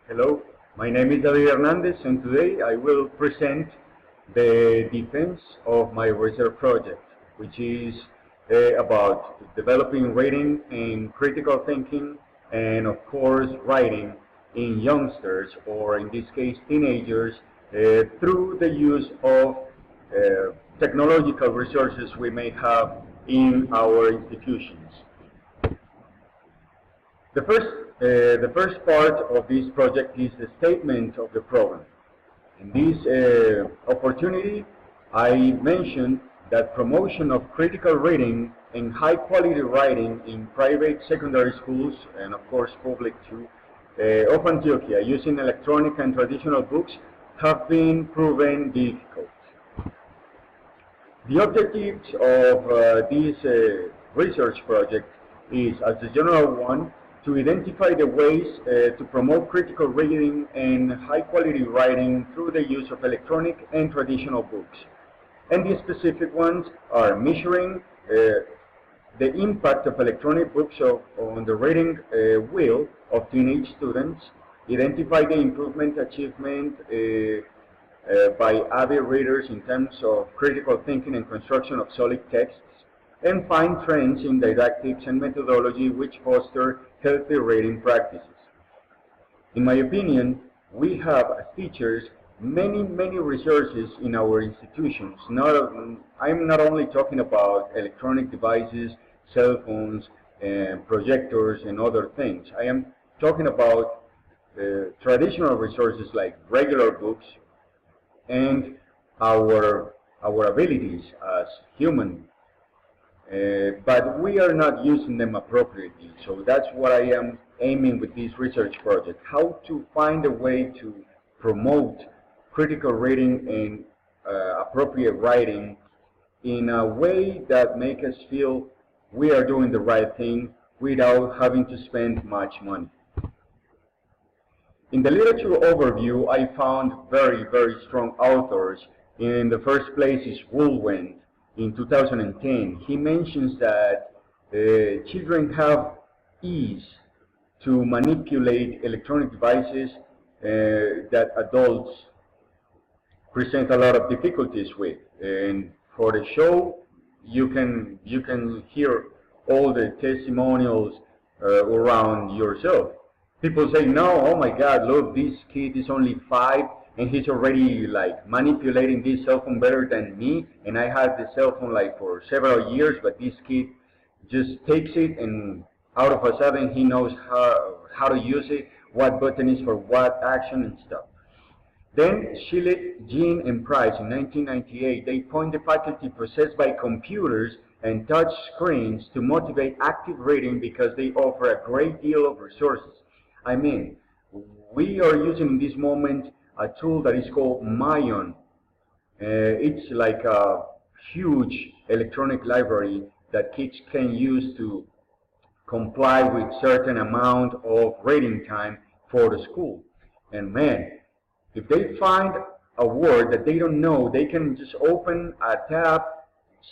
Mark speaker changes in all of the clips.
Speaker 1: Hello, my name is David Hernandez, and today I will present the defense of my research project, which is about developing reading and critical thinking, and of course writing in youngsters, or in this case teenagers, through the use of technological resources we may have in our institutions. The first part of this project is the statement of the problem. In this opportunity, I mentioned that promotion of critical reading and high-quality writing in private secondary schools, and of course public too, of Antioquia, using electronic and traditional books, have been proven difficult. The objectives of this research project is, as the general one, to identify the ways to promote critical reading and high-quality writing through the use of electronic and traditional books. And the specific ones are measuring the impact of electronic books on the reading will of teenage students, identify the improvement achievement by avid readers in terms of critical thinking and construction of solid texts, and find trends in didactics and methodology which foster healthy reading practices. In my opinion, we have as teachers many resources in our institutions. I'm not only talking about electronic devices, cell phones, projectors and other things. I am talking about traditional resources like regular books and our abilities as humans. But we are not using them appropriately, so that's what I am aiming with this research project, how to find a way to promote critical reading and appropriate writing in a way that makes us feel we are doing the right thing without having to spend much money. In the literature overview, I found very strong authors. In the first place is Woolwend. In 2010, he mentions that children have ease to manipulate electronic devices that adults present a lot of difficulties with. And for the show, you can hear all the testimonials around yourself. People say, no, oh my God, look, this kid is only 5. And he's already like manipulating this cell phone better than me, and I had the cell phone like for several years, but this kid just takes it and out of a sudden he knows how to use it, what button is for what action and stuff. Then Shillett, Jean, and Price in 1998, they point the faculty possessed by computers and touch screens to motivate active reading because they offer a great deal of resources. I mean, we are using in this moment a tool that is called Mayon. It's like a huge electronic library that kids can use to comply with certain amount of reading time for the school. And man, if they find a word that they don't know, they can just open a tab,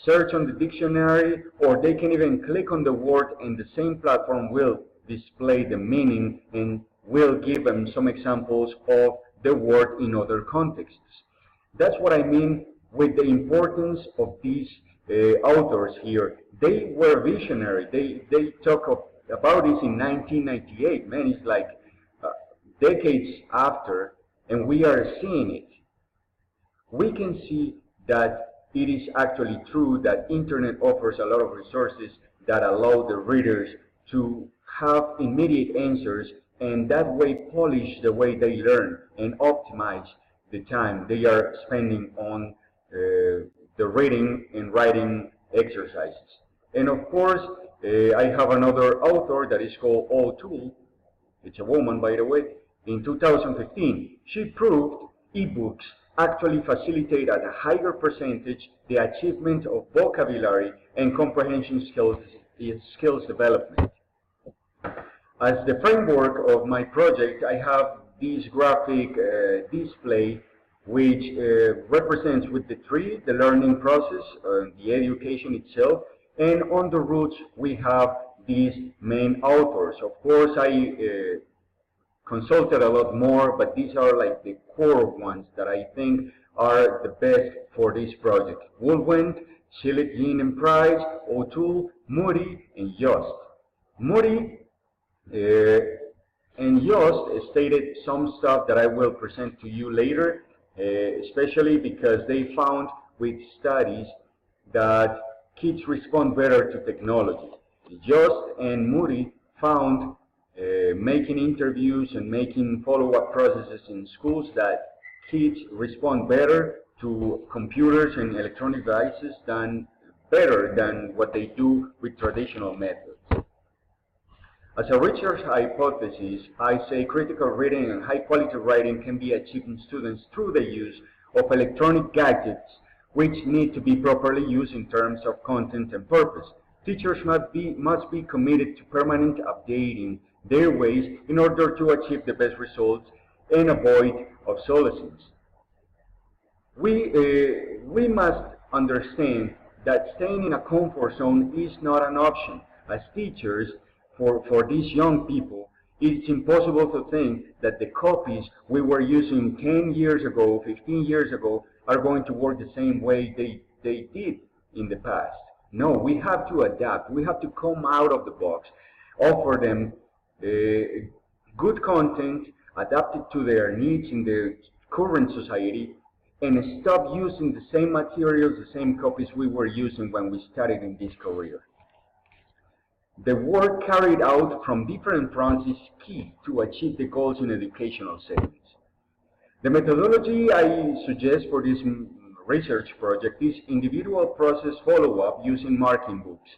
Speaker 1: search on the dictionary, or they can even click on the word and the same platform will display the meaning and will give them some examples of the word in other contexts. That's what I mean with the importance of these authors here. They were visionary. They talk about this in 1998. Man, it's like decades after, and we are seeing it. We can see that it is actually true that internet offers a lot of resources that allow the readers to have immediate answers, and that way polish the way they learn and optimize the time they are spending on the reading and writing exercises. And of course, I have another author that is called O'Toole. It's a woman, by the way. In 2015, she proved ebooks actually facilitate at a higher percentage the achievement of vocabulary and comprehension skills development. As the framework of my project, I have this graphic display which represents with the tree the learning process, the education itself, and on the roots we have these main authors. Of course, I consulted a lot more, but these are like the core ones that I think are the best for this project. Woolwind, Schillet, Yin and Price, O'Toole, Moody, and Yost. Moody and Yost stated some stuff that I will present to you later, especially because they found with studies that kids respond better to technology. Yost and Moody found making interviews and making follow-up processes in schools that kids respond better to computers and electronic devices better than what they do with traditional methods. As a research hypothesis, I say critical reading and high-quality writing can be achieved in students through the use of electronic gadgets, which need to be properly used in terms of content and purpose. Teachers must be committed to permanent updating their ways in order to achieve the best results and avoid obsolescence. We must understand that staying in a comfort zone is not an option. As teachers, for these young people, it's impossible to think that the copies we were using 10 years ago, 15 years ago, are going to work the same way they did in the past. No, we have to adapt. We have to come out of the box, offer them good content adapted to their needs in the current society, and stop using the same materials, the same copies we were using when we started in this career. The work carried out from different fronts is key to achieve the goals in educational settings. The methodology I suggest for this research project is individual process follow-up using marking books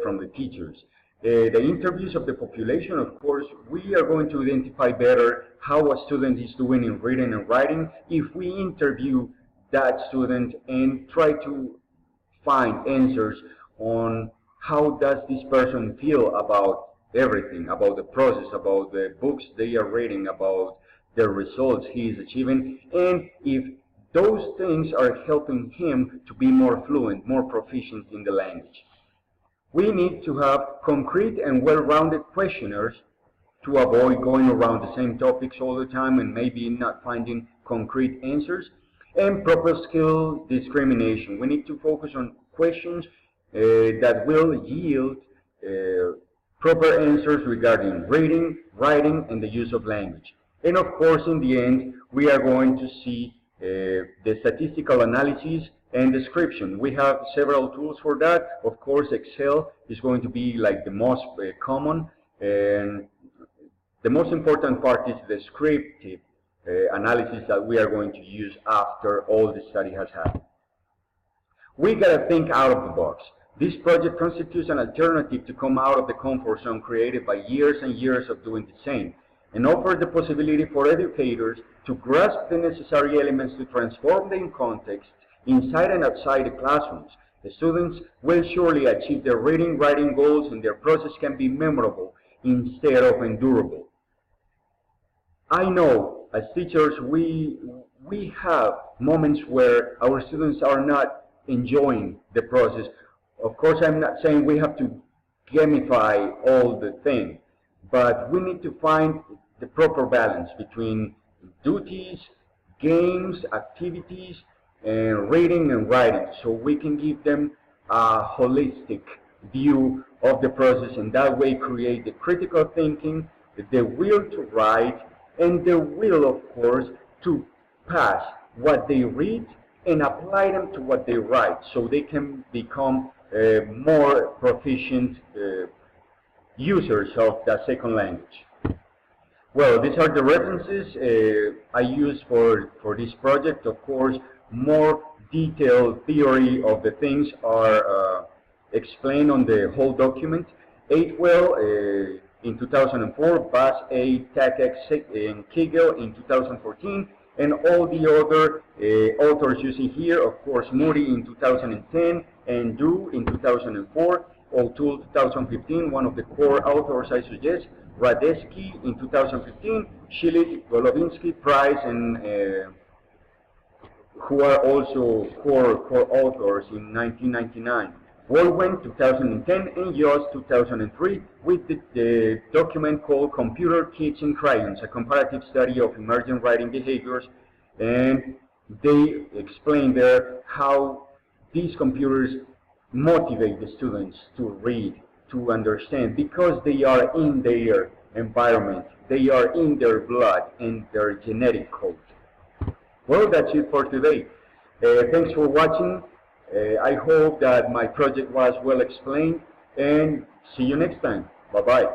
Speaker 1: from the teachers. The interviews of the population, of course, we are going to identify better how a student is doing in reading and writing if we interview that student and try to find answers on how does this person feel about everything, about the process, about the books they are reading, about the results he is achieving, and if those things are helping him to be more fluent, more proficient in the language. We need to have concrete and well-rounded questionnaires to avoid going around the same topics all the time and maybe not finding concrete answers, and proper skill discrimination. We need to focus on questions that will yield proper answers regarding reading, writing, and the use of language. And of course, in the end, we are going to see the statistical analysis and description. We have several tools for that. Of course, Excel is going to be like the most common, and the most important part is the descriptive analysis that we are going to use after all the study has happened. We gotta think out of the box. This project constitutes an alternative to come out of the comfort zone created by years and years of doing the same, and offers the possibility for educators to grasp the necessary elements to transform them in context inside and outside the classrooms. The students will surely achieve their reading, writing goals, and their process can be memorable instead of endurable. I know, as teachers, we have moments where our students are not enjoying the process. Of course, I'm not saying we have to gamify all the thing, but we need to find the proper balance between duties, games, activities, and reading and writing, so we can give them a holistic view of the process, and that way create the critical thinking, the will to write, and the will, of course, to pass what they read and apply them to what they write, so they can become more proficient users of the second language. Well, these are the references I use for this project. Of course, more detailed theory of the things are explained on the whole document. Eightwell in 2004, Bass A, Takex, and Kegel in 2014, and all the other authors using here, of course, Moody in 2010, and Du in 2004, O'Toole 2015, one of the core authors I suggest, Radetzky in 2015, Schillet, Golovinsky, Price, and who are also core authors in 1999. Woolwen 2010, and Yost 2003, with the document called Computer Kids and Crayons, a comparative study of emergent writing behaviors. And they explain there how these computers motivate the students to read, to understand, because they are in their environment, they are in their blood and their genetic code. Well, that's it for today. Thanks for watching. I hope that my project was well explained, and see you next time. Bye-bye.